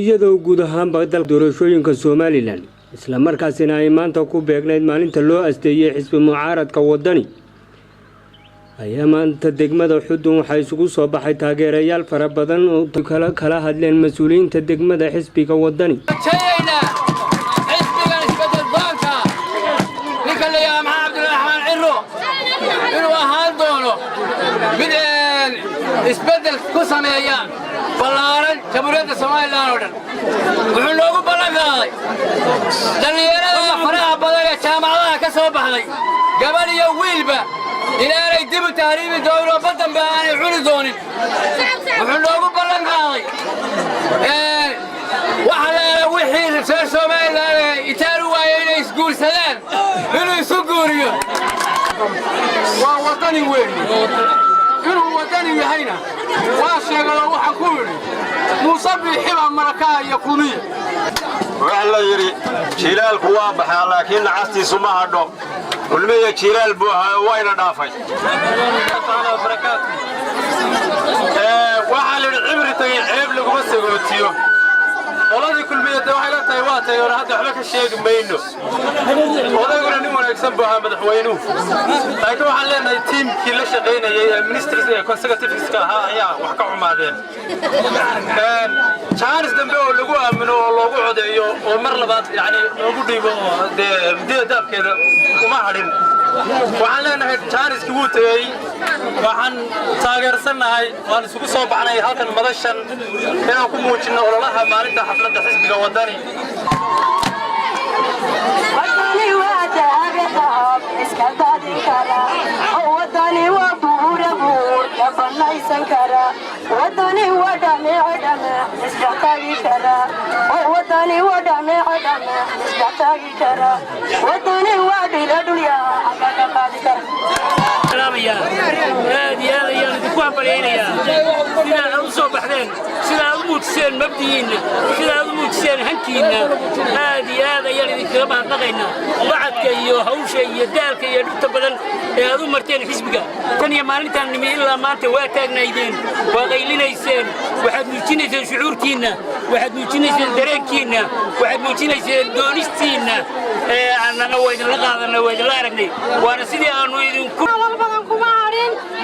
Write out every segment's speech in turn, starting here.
iyadoo guud ahaanba dalka doorashooyinka Somaliland isla markaasina ay maanta ku beegnayd maalinta loo asteeyay xisbi mucaaradka wadani ayaa maanta degmada Xudun waxa isugu soo baxay taageerayaal fara badan oo kala hadleen mas'uuliyiinta degmada xisbiga wadani isbedel ku sameeya balaaran jamhuuriyadda Soomaaliland oo dhan wuxuu loogu ballanqaaday dhalinyarada faraha badan ee jaamacadaha ka soo baxday gabadh iyo wiilba inaanay dib u tahriibi doonin oo badan aanay cuni doonin wuxuu loogu ballanqaaday waxa la wixii reer Soomaaliland itaaru waayay inay isguursadaan inuu isu guuriyo waa wadani weyn inuu wadani yahayna waa sheegay waxa ku yiri musabbix xiba markaa iyo kumiye waxa la yiri jilaalku waa baxaa laakiin nacastiisu ma hadho kulmiye jilaal buu wayna dhaafay waxa la yiri cibritay ceeb lagu sagootiyo qoladii kulmiye waxay la tahay waa tahay hadda waxba ka sheegi mayno odaguna nin wanaagsan buu ahaa madaxweynuhu laakiin waxaan leenahay tiimkii la shaqeynayay ministers ee conservatives-ka ahaa ayaa wax ka xumaadeen chance dambe oo lagu aamino oo loogu codeeyo oo mar labaad yani loogu dhiibo daabkeeda kuma hadhin waxaan leenahay chance-kii wuu tagay waxaan taageersanahay waan isugu soo baxnay halkan madashan inaan ku muujino ololaha maalinta xafladda xisbiga wadani سيدا الموتسين مبديين سيدا الموتسين هنكينا هذه يعني كما نقينا بعد كي هوشة يدالك يدوت بدل هذو مرتين حسبك تانية مالنتا نمي إلا ما تواتاقنا يدين وغيلنا يسين واحد موتينا شعور كينا واحد موتينا درين واحد موتينا دونستينا أنا نويد لقاء نويد لا رجني وأنا سيدي أنا يدين كل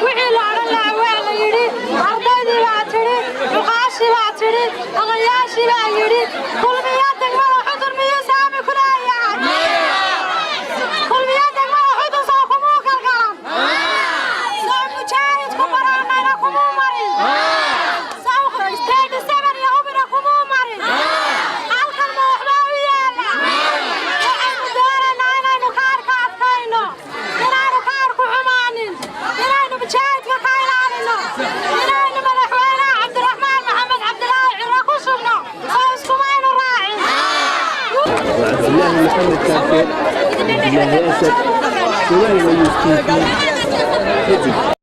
وحيل على العوالة يري عردادي لا تري مقاشي لا تري أغياشي لا يري كل مياتك مرة حضر ميا سامي كلا يعاد كل مياتك مرة حضر صاحبوك القرم صاحب مجاهد كبرانا لكمو مريض صاحب استيد السمر يهوب لكمو مريض عالك الموحباوي يالا وحن دارنا أنا نخارك عطينا إنانو كاركو عمانين إنانو بجاهد كايلانينو إنانو ملحوانا عبد الرحمن محمد عبد الله عراقو سبنا خاصكم أين راعي وعبد الله محمد كافر الله يسد سوري ويوسكي